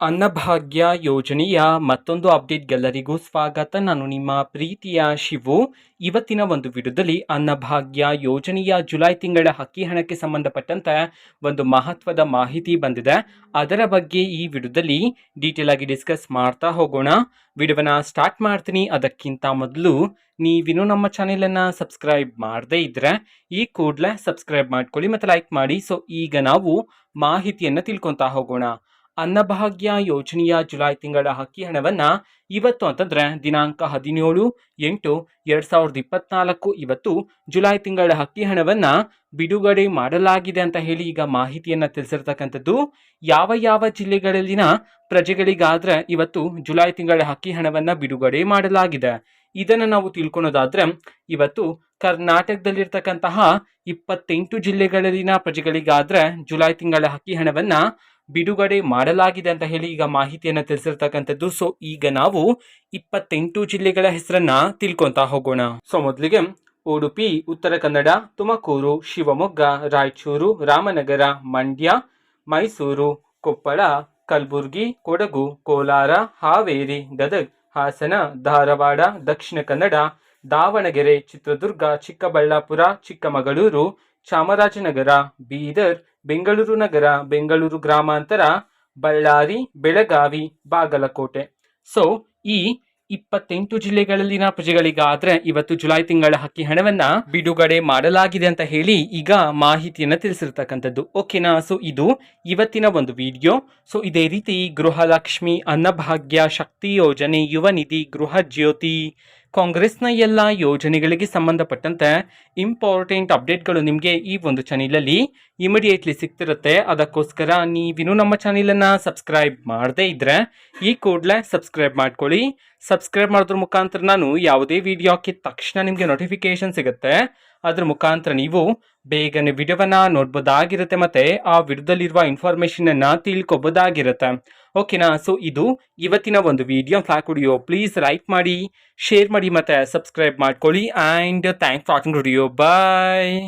ಅನ್ನಭಾಗ್ಯ ಯೋಜನೆಯ ಮತ್ತೊಂದು ಅಪ್ಡೇಟ್ಗೆಲ್ಲರಿಗೂ ಸ್ವಾಗತ. ನಾನು ನಿಮ್ಮ ಪ್ರೀತಿಯ ಶಿವು. ಇವತ್ತಿನ ಒಂದು ವಿಡಿಯೋದಲ್ಲಿ ಅನ್ನಭಾಗ್ಯ ಯೋಜನೆಯ ಜುಲೈ ತಿಂಗಳ ಅಕ್ಕಿ ಹಣಕ್ಕೆ ಸಂಬಂಧಪಟ್ಟಂತೆ ಒಂದು ಮಹತ್ವದ ಮಾಹಿತಿ ಬಂದಿದೆ. ಅದರ ಬಗ್ಗೆ ಈ ವಿಡಿಯೋದಲ್ಲಿ ಡೀಟೇಲ್ ಆಗಿ ಡಿಸ್ಕಸ್ ಮಾಡ್ತಾ ಹೋಗೋಣ. ವಿಡಿಯೋವನ್ನ ಸ್ಟಾರ್ಟ್ ಮಾಡ್ತೀನಿ. ಅದಕ್ಕಿಂತ ಮೊದಲು ನೀವಿನ್ನೂ ನಮ್ಮ ಚಾನೆಲನ್ನು ಸಬ್ಸ್ಕ್ರೈಬ್ ಮಾಡದೇ ಇದ್ರೆ ಈ ಕೂಡಲೇ ಸಬ್ಸ್ಕ್ರೈಬ್ ಮಾಡ್ಕೊಳ್ಳಿ ಮತ್ತು ಲೈಕ್ ಮಾಡಿ. ಸೊ ಈಗ ನಾವು ಮಾಹಿತಿಯನ್ನು ತಿಳ್ಕೊತಾ ಹೋಗೋಣ. ಅನ್ನಭಾಗ್ಯ ಯೋಜನೆಯ ಜುಲೈ ತಿಂಗಳ ಅಕ್ಕಿ ಹಣವನ್ನು ಇವತ್ತು ಅಂತಂದರೆ ದಿನಾಂಕ 17/8/2024 ಇವತ್ತು ಜುಲೈ ತಿಂಗಳ ಅಕ್ಕಿ ಹಣವನ್ನು ಬಿಡುಗಡೆ ಮಾಡಲಾಗಿದೆ ಅಂತ ಹೇಳಿ ಈಗ ಮಾಹಿತಿಯನ್ನು ತಿಳಿಸಿರ್ತಕ್ಕಂಥದ್ದು. ಯಾವ ಯಾವ ಜಿಲ್ಲೆಗಳಲ್ಲಿನ ಪ್ರಜೆಗಳಿಗಾದ್ರೆ ಇವತ್ತು ಜುಲೈ ತಿಂಗಳ ಅಕ್ಕಿ ಹಣವನ್ನು ಬಿಡುಗಡೆ ಮಾಡಲಾಗಿದೆ ಇದನ್ನು ನಾವು ತಿಳ್ಕೊಳೋದಾದ್ರೆ, ಇವತ್ತು ಕರ್ನಾಟಕದಲ್ಲಿರ್ತಕ್ಕಂತಹ 28 ಜಿಲ್ಲೆಗಳಲ್ಲಿನ ಪ್ರಜೆಗಳಿಗಾದ್ರೆ ಜುಲೈ ತಿಂಗಳ ಅಕ್ಕಿ ಹಣವನ್ನು ಬಿಡುಗಡೆ ಮಾಡಲಾಗಿದೆ ಅಂತ ಹೇಳಿ ಈಗ ಮಾಹಿತಿಯನ್ನು ತಿಳಿಸಿರ್ತಕ್ಕಂಥದ್ದು. ಸೊ ಈಗ ನಾವು 28 ಜಿಲ್ಲೆಗಳ ಹೆಸರನ್ನ ತಿಳ್ಕೊಂತಾ ಹೋಗೋಣ. ಸೊ ಮೊದಲಿಗೆ ಉಡುಪಿ, ಉತ್ತರ ಕನ್ನಡ, ತುಮಕೂರು, ಶಿವಮೊಗ್ಗ, ರಾಯಚೂರು, ರಾಮನಗರ, ಮಂಡ್ಯ, ಮೈಸೂರು, ಕೊಪ್ಪಳ, ಕಲಬುರಗಿ, ಕೊಡಗು, ಕೋಲಾರ, ಹಾವೇರಿ, ಗದಗ, ಹಾಸನ, ಧಾರವಾಡ, ದಕ್ಷಿಣ ಕನ್ನಡ, ದಾವಣಗೆರೆ, ಚಿತ್ರದುರ್ಗ, ಚಿಕ್ಕಬಳ್ಳಾಪುರ, ಚಿಕ್ಕಮಗಳೂರು, ಚಾಮರಾಜನಗರ, ಬೀದರ್, ಬೆಂಗಳೂರು ನಗರ, ಬೆಂಗಳೂರು ಗ್ರಾಮಾಂತರ, ಬಳ್ಳಾರಿ, ಬೆಳಗಾವಿ, ಬಾಗಲಕೋಟೆ. ಸೊ ಈ 28 ಜಿಲ್ಲೆಗಳಲ್ಲಿನ ಪ್ರಜೆಗಳಿಗಾದ್ರೆ ಇವತ್ತು ಜುಲೈ ತಿಂಗಳ ಅಕ್ಕಿ ಹಣವನ್ನ ಬಿಡುಗಡೆ ಮಾಡಲಾಗಿದೆ ಅಂತ ಹೇಳಿ ಈಗ ಮಾಹಿತಿಯನ್ನು ತಿಳಿಸಿರ್ತಕ್ಕಂಥದ್ದು. ಓಕೆನಾ? ಸೊ ಇದು ಇವತ್ತಿನ ಒಂದು ವಿಡಿಯೋ. ಸೊ ಇದೇ ರೀತಿ ಗೃಹಲಕ್ಷ್ಮಿ, ಅನ್ನಭಾಗ್ಯ, ಶಕ್ತಿ ಯೋಜನೆ, ಯುವ ನಿಧಿ, ಗೃಹ ಜ್ಯೋತಿ, ಕಾಂಗ್ರೆಸ್ನ ಎಲ್ಲ ಯೋಜನೆಗಳಿಗೆ ಸಂಬಂಧಪಟ್ಟಂತೆ ಇಂಪಾರ್ಟೆಂಟ್ ಅಪ್ಡೇಟ್ಗಳು ನಿಮಗೆ ಈ ಒಂದು ಚಾನೆಲಲ್ಲಿ ಇಮಿಡಿಯೇಟ್ಲಿ ಸಿಗ್ತಿರುತ್ತೆ. ಅದಕ್ಕೋಸ್ಕರ ನೀವಿನ್ನೂ ನಮ್ಮ ಚಾನೆಲನ್ನು ಸಬ್ಸ್ಕ್ರೈಬ್ ಮಾಡದೇ ಇದ್ದರೆ ಈ ಕೂಡಲೇ ಸಬ್ಸ್ಕ್ರೈಬ್ ಮಾಡ್ಕೊಳ್ಳಿ. ಸಬ್ಸ್ಕ್ರೈಬ್ ಮಾಡೋದ್ರ ಮುಖಾಂತರ ನಾನು ಯಾವುದೇ ವಿಡಿಯೋ ಹಾಕಿದ ತಕ್ಷಣ ನಿಮಗೆ ನೋಟಿಫಿಕೇಶನ್ ಸಿಗುತ್ತೆ. ಅದ್ರ ಮುಖಾಂತರ ನೀವು ಬೇಗನೆ ವಿಡಿಯೋವನ್ನ ನೋಡ್ಬೋದಾಗಿರುತ್ತೆ ಮತ್ತು ಆ ವಿಡಿಯೋದಲ್ಲಿರುವ ಇನ್ಫಾರ್ಮೇಷನನ್ನು ತಿಳ್ಕೊಬೋದಾಗಿರುತ್ತೆ. ಓಕೆನಾ? ಸೊ ಇದು ಇವತ್ತಿನ ಒಂದು ವಿಡಿಯೋ. ವಿಡಿಯೋ ಪ್ಲೀಸ್ ಲೈಕ್ ಮಾಡಿ, ಶೇರ್ ಮಾಡಿ ಮತ್ತು ಸಬ್ಸ್ಕ್ರೈಬ್ ಮಾಡ್ಕೊಳ್ಳಿ. And thanks for watching video. Bye.